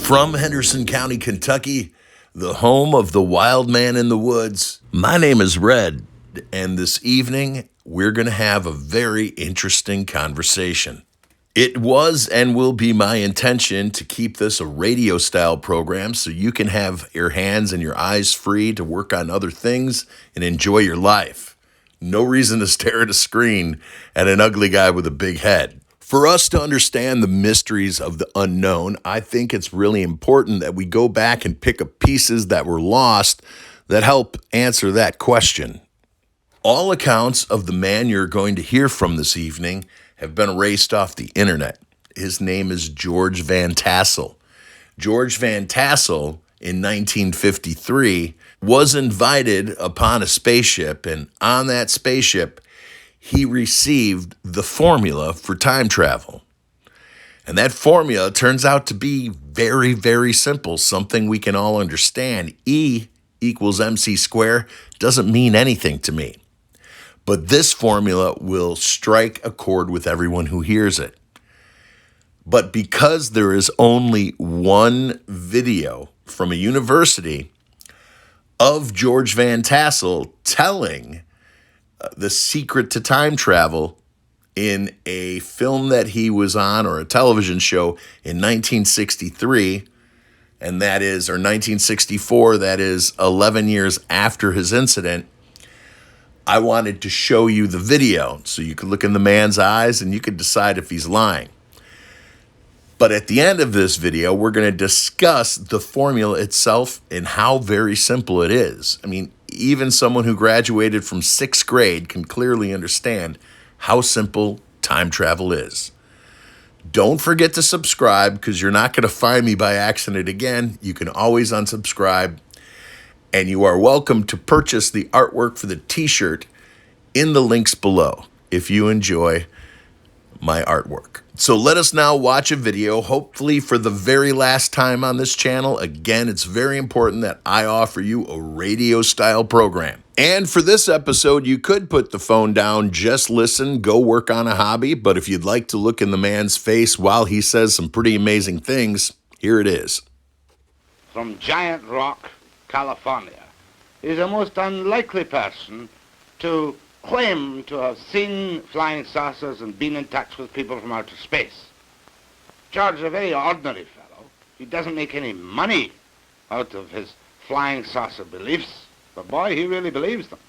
From Henderson County, Kentucky, the home of the wild man in the woods, my name is Red, and this evening we're going to have a very interesting conversation. It was and will be my intention to keep this a radio-style program so you can have your hands and your eyes free to work on other things and enjoy your life. No reason to stare at a screen at an ugly guy with a big head. For us to understand the mysteries of the unknown, I think it's really important that we go back and pick up pieces that were lost that help answer that question. All accounts of the man you're going to hear from this evening have been erased off the internet. His name is George Van Tassel. George Van Tassel, in 1953, was invited upon a spaceship, and on that spaceship, he received the formula for time travel. And that formula turns out to be very, very simple, something we can all understand. E equals MC squared doesn't mean anything to me. But this formula will strike a chord with everyone who hears it. But because there is only one video from a university of George Van Tassel telling the secret to time travel in a film that he was on, or a television show, in 1963, and that is, or 1964, that is 11 years after his incident, I wanted to show you the video so you could look in the man's eyes and you could decide if he's lying. But at the end of this video, we're going to discuss the formula itself and how very simple it is. I mean, even someone who graduated from 6th grade can clearly understand how simple time travel is. Don't forget to subscribe, because you're not going to find me by accident again. You can always unsubscribe. And you are welcome to purchase the artwork for the T-shirt in the links below if you enjoy my artwork. So let us now watch a video, hopefully for the very last time on this channel. Again, it's very important that I offer you a radio-style program. And for this episode, you could put the phone down, just listen, go work on a hobby. But if you'd like to look in the man's face while he says some pretty amazing things, here it is. From Giant Rock, California, is a most unlikely person to claim to have seen flying saucers and been in touch with people from outer space. George is a very ordinary fellow. He doesn't make any money out of his flying saucer beliefs, but boy, he really believes them.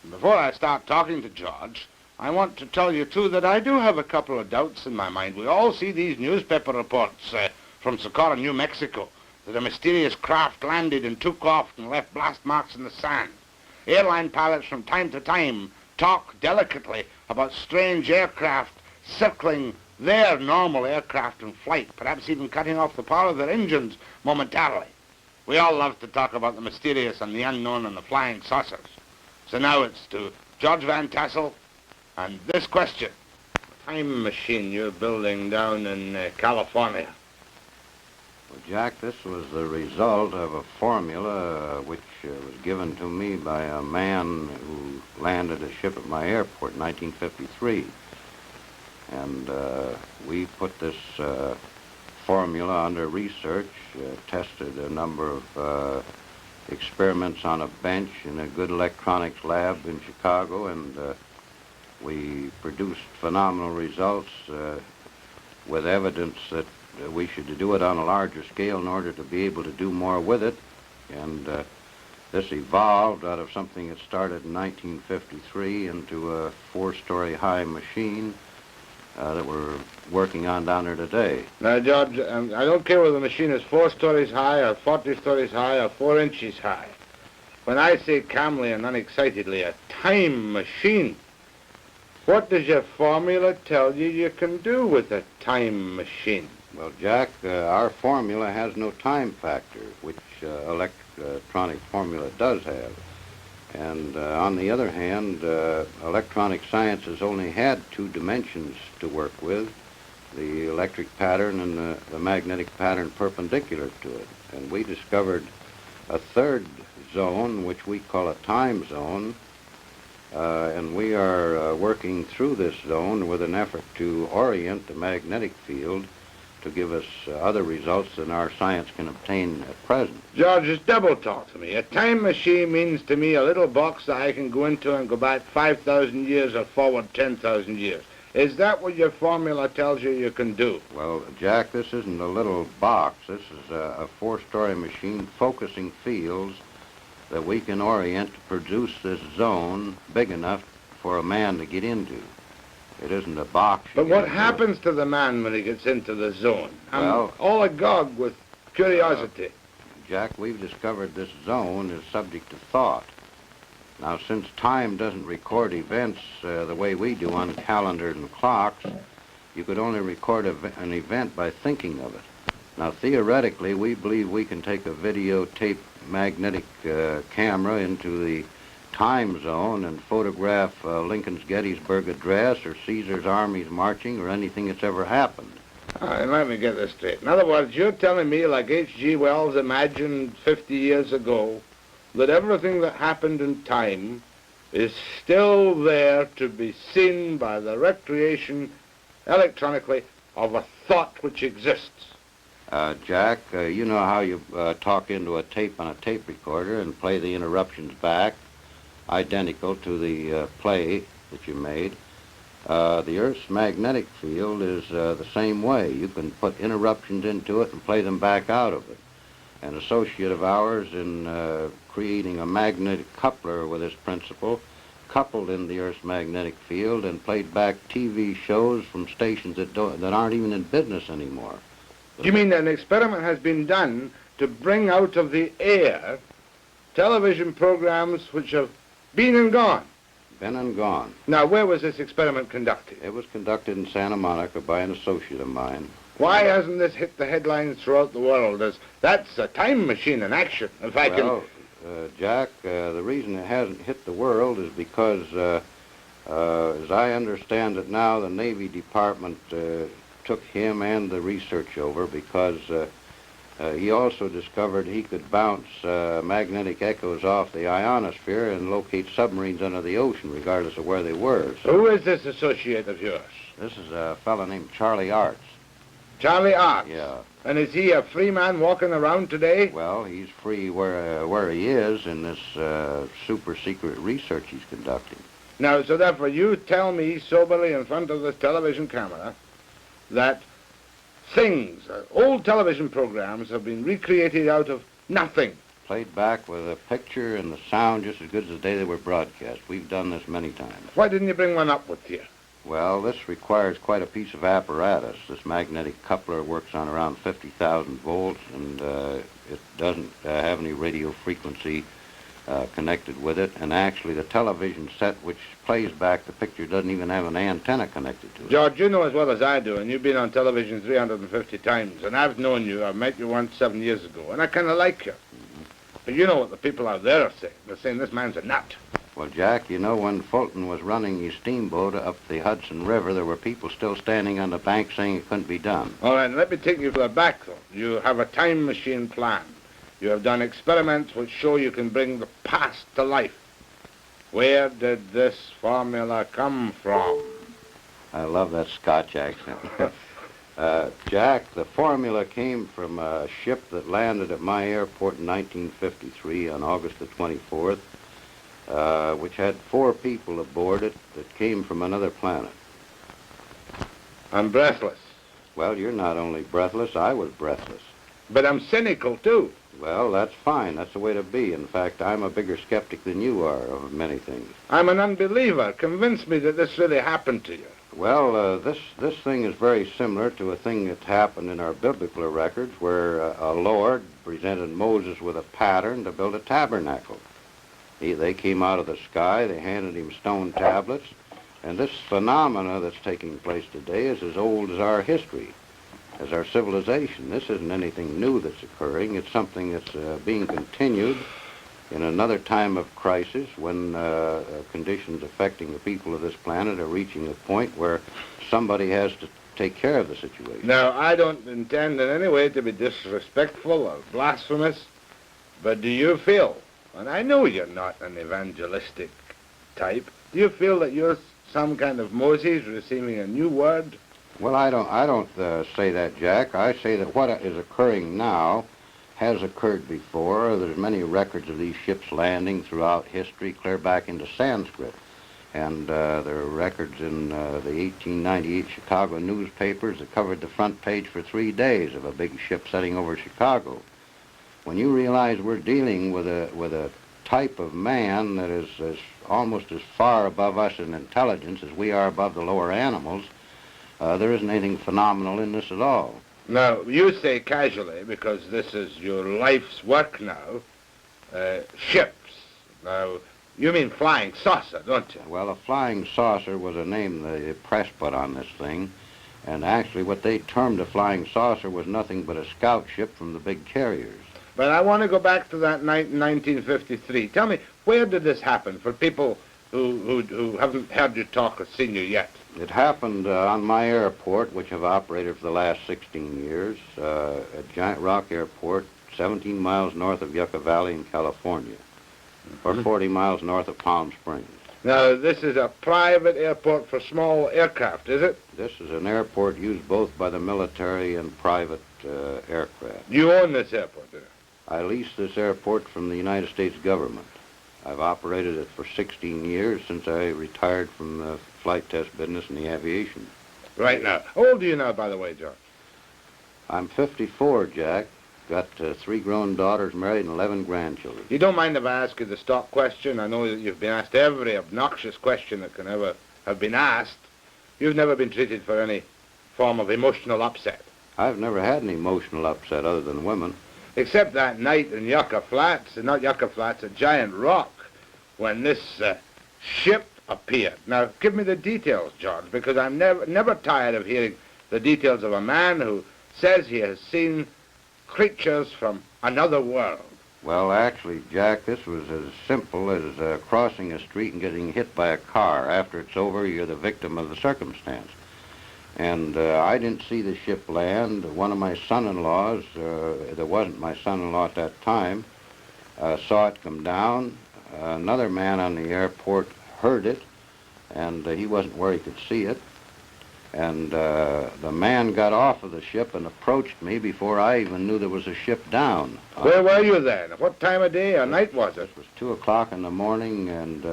And before I start talking to George, I want to tell you too that I do have a couple of doubts in my mind. We all see these newspaper reports from Socorro, New Mexico, that a mysterious craft landed and took off and left blast marks in the sand. Airline pilots from time to time talk delicately about strange aircraft circling their normal aircraft in flight, perhaps even cutting off the power of their engines momentarily. We all love to talk about the mysterious and the unknown and the flying saucers. So now it's to George Van Tassel and this question. The time machine you're building down in California. Well, Jack, this was the result of a formula which was given to me by a man who landed a ship at my airport in 1953. And we put this formula under research, tested a number of experiments on a bench in a good electronics lab in Chicago, and we produced phenomenal results with evidence that we should do it on a larger scale in order to be able to do more with it. And this evolved out of something that started in 1953 into a 4-story high machine that we're working on down there today. Now, George, I don't care whether the machine is 4 stories high or 40 stories high or 4 inches high. When I say calmly and unexcitedly, a time machine, what does your formula tell you you can do with a time machine? Well, Jack, our formula has no time factor, which electronic formula does have. And on the other hand, electronic science has only had 2 dimensions to work with, the electric pattern and the magnetic pattern perpendicular to it. And we discovered a 3rd zone, which we call a time zone, and we are working through this zone with an effort to orient the magnetic field to give us other results than our science can obtain at present. George, it's double talk to me. A time machine means to me a little box that I can go into and go back 5,000 years or forward 10,000 years. Is that what your formula tells you can do? Well, Jack, this isn't a little box. This is a four-story machine focusing fields that we can orient to produce this zone big enough for a man to get into. It isn't a box. But what happens to the man when he gets into the zone? Well, I'm all agog with curiosity. Jack, we've discovered this zone is subject to thought. Now, since time doesn't record events the way we do on calendars and clocks, you could only record an event by thinking of it. Now, theoretically, we believe we can take a videotape magnetic camera into the time zone and photograph Lincoln's Gettysburg Address or Caesar's armies marching or anything that's ever happened. All right, let me get this straight. In other words, you're telling me, like H.G. Wells imagined 50 years ago, that everything that happened in time is still there to be seen by the recreation electronically of a thought which exists. Jack, you know how you talk into a tape on a tape recorder and play the interruptions back, identical to the play that you made. The Earth's magnetic field is the same way. You can put interruptions into it and play them back out of it. An associate of ours in creating a magnetic coupler with this principle coupled in the Earth's magnetic field and played back TV shows from stations that aren't even in business anymore. You mean that an experiment has been done to bring out of the air television programs which have been and gone? Been and gone. Now, where was this experiment conducted? It was conducted in Santa Monica by an associate of mine. Why hasn't this hit the headlines throughout the world? That's a time machine in action, if I can... Jack, the reason it hasn't hit the world is because, as I understand it now, the Navy Department took him and the research over because he also discovered he could bounce magnetic echoes off the ionosphere and locate submarines under the ocean, regardless of where they were. So who is this associate of yours? This is a fellow named Charlie Arts. Charlie Arts? Yeah. And is he a free man walking around today? Well, he's free where he is in this super-secret research he's conducting. Now, so therefore, you tell me soberly in front of this television camera that things, old television programs have been recreated out of nothing. Played back with a picture and the sound just as good as the day they were broadcast. We've done this many times. Why didn't you bring one up with you? Well, this requires quite a piece of apparatus. This magnetic coupler works on around 50,000 volts, and it doesn't have any radio frequency connected with it. And actually, the television set which plays back the picture doesn't even have an antenna connected to it. George, you know as well as I do, and you've been on television 350 times, and I've known you. I met you once 7 years ago, and I kind of like you. But you know what the people out there are saying. They're saying this man's a nut. Well, Jack, you know, when Fulton was running his steamboat up the Hudson River, there were people still standing on the bank saying it couldn't be done. All right, let me take you further back, though. You have a time machine plan. You have done experiments which show you can bring the past to life. Where did this formula come from? I love that Scotch accent. Jack, the formula came from a ship that landed at my airport in 1953 on August the 24th, which had 4 people aboard it that came from another planet. I'm breathless. Well, you're not only breathless, I was breathless. But I'm cynical, too. Well, that's fine. That's the way to be. In fact, I'm a bigger skeptic than you are of many things. I'm an unbeliever. Convince me that this really happened to you. Well, this thing is very similar to a thing that happened in our biblical records where a Lord presented Moses with a pattern to build a tabernacle. They came out of the sky, they handed him stone tablets, and this phenomena that's taking place today is as old as our history, as our civilization. This isn't anything new that's occurring. It's something that's being continued in another time of crisis when conditions affecting the people of this planet are reaching a point where somebody has to take care of the situation. Now, I don't intend in any way to be disrespectful or blasphemous, but do you feel, and I know you're not an evangelistic type, do you feel that you're some kind of Moses receiving a new word? Well, I don't say that, Jack. I say that what is occurring now has occurred before. There's many records of these ships landing throughout history, clear back into Sanskrit. And there are records in the 1898 Chicago newspapers that covered the front page for 3 days of a big ship setting over Chicago. When you realize we're dealing with a type of man that is almost as far above us in intelligence as we are above the lower animals, there isn't anything phenomenal in this at all. Now, you say casually, because this is your life's work now, ships. Now, you mean flying saucer, don't you? Well, a flying saucer was a name the press put on this thing, and actually what they termed a flying saucer was nothing but a scout ship from the big carriers. But I want to go back to that night in 1953. Tell me, where did this happen for people who haven't heard you talk or seen you yet? It happened on my airport, which I've operated for the last 16 years, at Giant Rock Airport, 17 miles north of Yucca Valley in California, or 40 miles north of Palm Springs. Now, this is a private airport for small aircraft, is it? This is an airport used both by the military and private aircraft. You own this airport, do you? I lease this airport from the United States government. I've operated it for 16 years since I retired from the flight test business in the aviation. Right now. How old are you now, by the way, George? I'm 54, Jack. Got 3 grown daughters, married, and 11 grandchildren. You don't mind if I ask you the stock question? I know that you've been asked every obnoxious question that can ever have been asked. You've never been treated for any form of emotional upset. I've never had an emotional upset other than women. Except that night in Yucca Flats, not Yucca Flats, at Giant Rock, when this ship appeared. Now, give me the details, George, because I'm never tired of hearing the details of a man who says he has seen creatures from another world. Well, actually, Jack, this was as simple as crossing a street and getting hit by a car. After it's over, you're the victim of the circumstance. And I didn't see the ship land. One of my son-in-laws, that wasn't my son-in-law at that time, saw it come down. Another man on the airport heard it, and he wasn't where he could see it. And the man got off of the ship and approached me before I even knew there was a ship down. Where were you then? What time of day or night was it? It was 2 o'clock in the morning and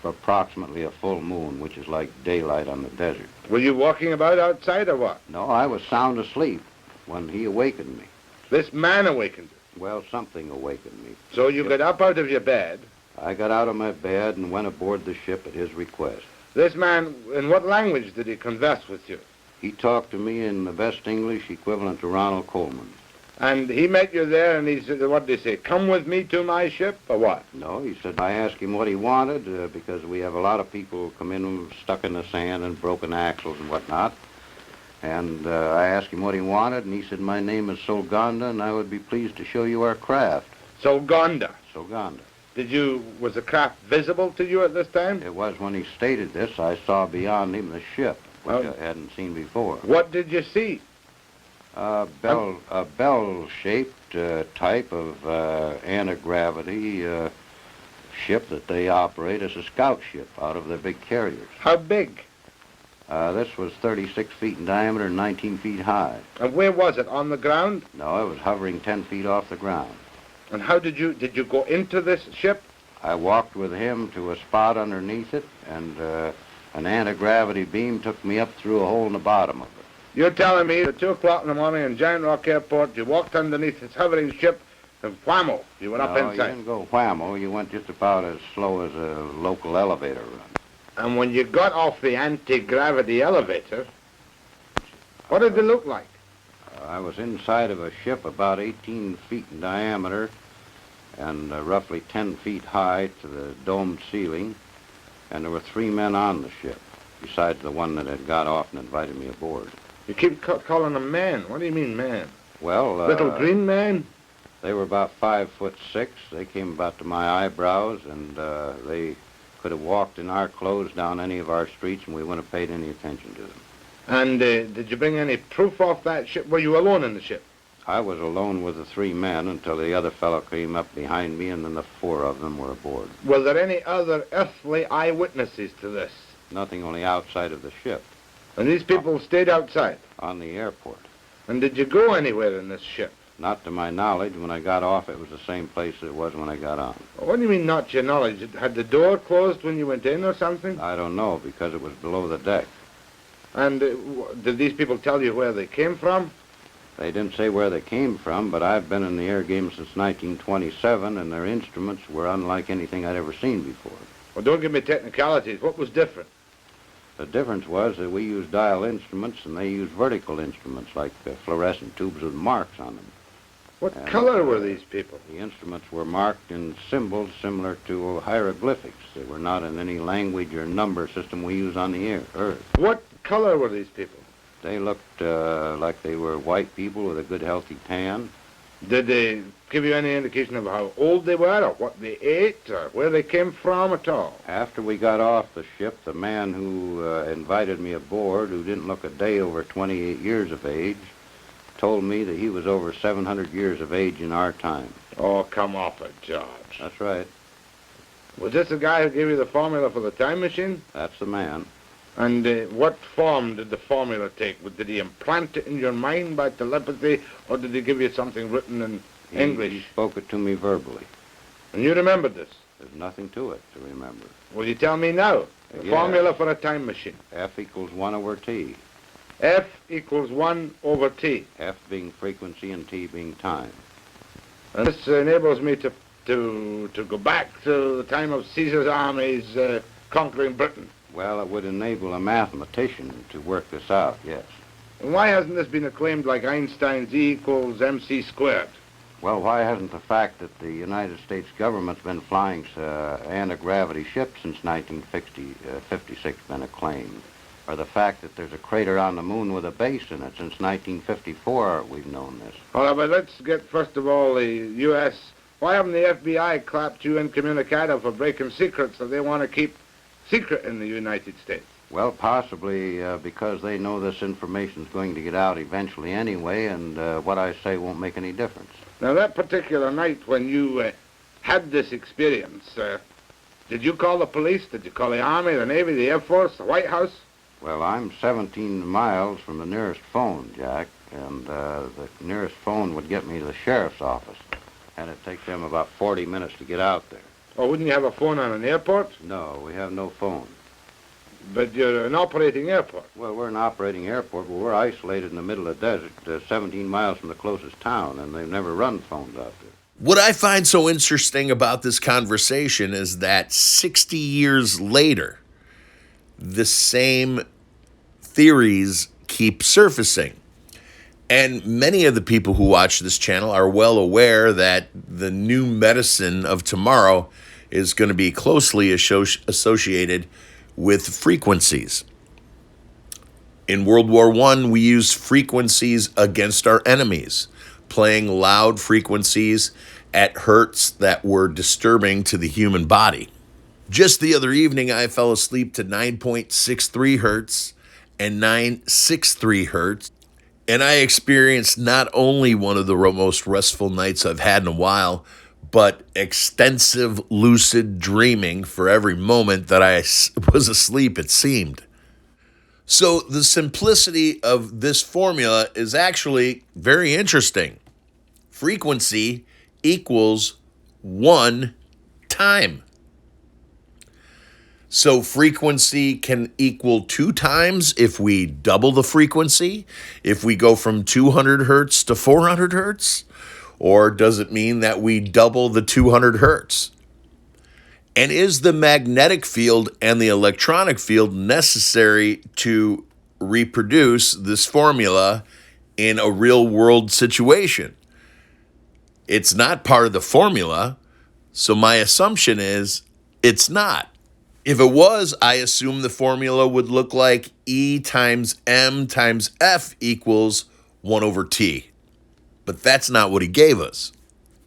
approximately a full moon, which is like daylight on the desert. Were you walking about outside or what? No, I was sound asleep when he awakened me. This man awakened you? Well, something awakened me. So you got up out of your bed? I got out of my bed and went aboard the ship at his request. This man, in what language did he converse with you? He talked to me in the best English equivalent to Ronald Coleman. And he met you there and he said, what did he say, come with me to my ship, or what? No, he said, I asked him what he wanted because we have a lot of people come in stuck in the sand and broken axles and whatnot. And I asked him what he wanted, and he said, my name is Solganda, and I would be pleased to show you our craft. Solganda? Solganda. Was the craft visible to you at this time? It was when he stated this, I saw beyond him the ship, which I hadn't seen before. What did you see? A bell-shaped type of anti-gravity ship that they operate as a scout ship out of their big carriers. How big? This was 36 feet in diameter and 19 feet high. And where was it, on the ground? No, it was hovering 10 feet off the ground. And how did you go into this ship? I walked with him to a spot underneath it, and an anti-gravity beam took me up through a hole in the bottom of it. You're telling me at 2 o'clock in the morning in Giant Rock Airport, you walked underneath this hovering ship, and whammo, you went up inside. No, you didn't go whammo. You went just about as slow as a local elevator run. And when you got off the anti-gravity elevator, what did it look like? I was inside of a ship about 18 feet in diameter and roughly 10 feet high to the domed ceiling, and there were 3 men on the ship, besides the one that had got off and invited me aboard. You keep calling them man. What do you mean, man? Well, Little green man? They were about 5'6". They came about to my eyebrows, and they could have walked in our clothes down any of our streets, and we wouldn't have paid any attention to them. And did you bring any proof off that ship? Were you alone in the ship? I was alone with the 3 men until the other fellow came up behind me, and then the 4 of them were aboard. Were there any other earthly eyewitnesses to this? Nothing, only outside of the ship. And these people stayed outside? On the airport. And did you go anywhere in this ship? Not to my knowledge. When I got off, it was the same place it was when I got on. What do you mean, not to your knowledge? Had the door closed when you went in or something? I don't know, because it was below the deck. And did these people tell you where they came from? They didn't say where they came from, but I've been in the air game since 1927, and their instruments were unlike anything I'd ever seen before. Well, don't give me technicalities. What was different? The difference was that we used dial instruments, and they used vertical instruments, like fluorescent tubes with marks on them. What color were these people? The instruments were marked in symbols similar to hieroglyphics. They were not in any language or number system we use on the Earth. What color were these people? They looked like they were white people with a good, healthy tan. Did they give you any indication of how old they were, or what they ate, or where they came from at all? After we got off the ship, the man who invited me aboard, who didn't look a day over 28 years of age, told me that he was over 700 years of age in our time. Oh, come off it, George. That's right. Was this the guy who gave you the formula for the time machine? That's the man. And what form did the formula take? Did he implant it in your mind by telepathy, or did he give you something written in English? He spoke it to me verbally. And you remembered this? There's nothing to it to remember. Will you tell me now? The formula for a time machine. F equals 1 over T. F equals 1 over T. F being frequency and T being time. And this enables me to go back to the time of Caesar's armies conquering Britain. Well, it would enable a mathematician to work this out, yes. And why hasn't this been acclaimed like Einstein's E equals mc squared? Well, why hasn't the fact that the United States government's been flying anti-gravity ships since 1956 been acclaimed? Or the fact that there's a crater on the moon with a base in it since 1954, we've known this. All right, but let's get, first of all, the U.S. Why haven't the FBI clapped you incommunicado for breaking secrets that they want to keep secret in the United States? Well, possibly because they know this information's going to get out eventually anyway, and what I say won't make any difference. Now, that particular night when you had this experience, did you call the police? Did you call the Army, the Navy, the Air Force, the White House? Well, I'm 17 miles from the nearest phone, Jack, and the nearest phone would get me to the sheriff's office, and it'd take them about 40 minutes to get out there. Oh, wouldn't you have a phone on an airport? No, we have no phone. But you're an operating airport. Well, we're an operating airport, but we're isolated in the middle of the desert, 17 miles from the closest town, and they've never run phones out there. What I find so interesting about this conversation is that 60 years later, the same theories keep surfacing. And many of the people who watch this channel are well aware that the new medicine of tomorrow is going to be closely associated with frequencies. In World War I, we used frequencies against our enemies, playing loud frequencies at hertz that were disturbing to the human body. Just the other evening, I fell asleep to 9.63 hertz and 963 hertz, and I experienced not only one of the most restful nights I've had in a while, but extensive lucid dreaming for every moment that I was asleep, it seemed. So the simplicity of this formula is actually very interesting. Frequency equals 1 time. So frequency can equal 2 times if we double the frequency, if we go from 200 hertz to 400 hertz, or does it mean that we double the 200 hertz? And is the magnetic field and the electronic field necessary to reproduce this formula in a real world situation? It's not part of the formula, so my assumption is it's not. If it was, I assume the formula would look like E times M times F equals 1 over T. But that's not what he gave us.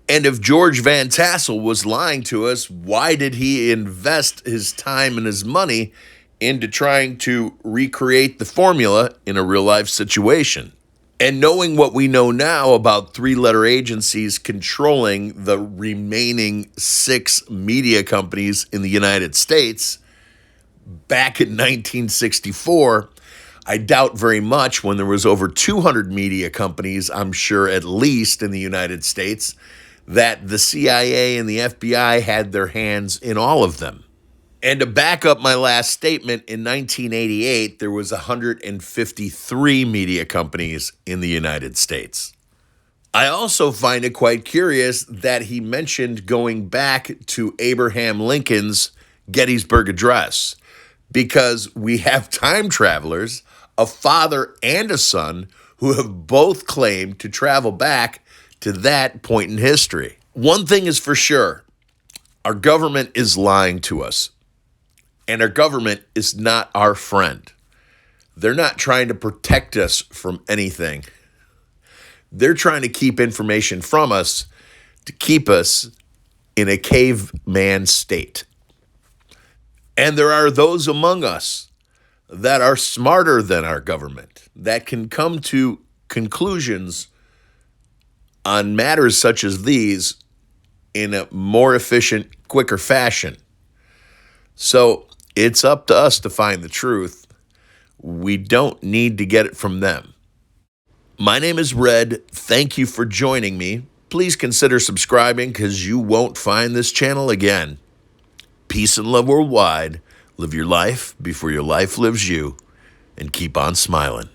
And if George Van Tassel was lying to us, why did he invest his time and his money into trying to recreate the formula in a real-life situation? And knowing what we know now about 3-letter agencies controlling the remaining 6 media companies in the United States, back in 1964, I doubt very much when there was over 200 media companies, I'm sure at least in the United States, that the CIA and the FBI had their hands in all of them. And to back up my last statement, in 1988, there was 153 media companies in the United States. I also find it quite curious that he mentioned going back to Abraham Lincoln's Gettysburg Address, because we have time travelers, a father and a son, who have both claimed to travel back to that point in history. One thing is for sure, our government is lying to us. And our government is not our friend. They're not trying to protect us from anything. They're trying to keep information from us to keep us in a caveman state. And there are those among us that are smarter than our government, that can come to conclusions on matters such as these in a more efficient, quicker fashion. So it's up to us to find the truth. We don't need to get it from them. My name is Red. Thank you for joining me. Please consider subscribing because you won't find this channel again. Peace and love worldwide. Live your life before your life lives you, and keep on smiling.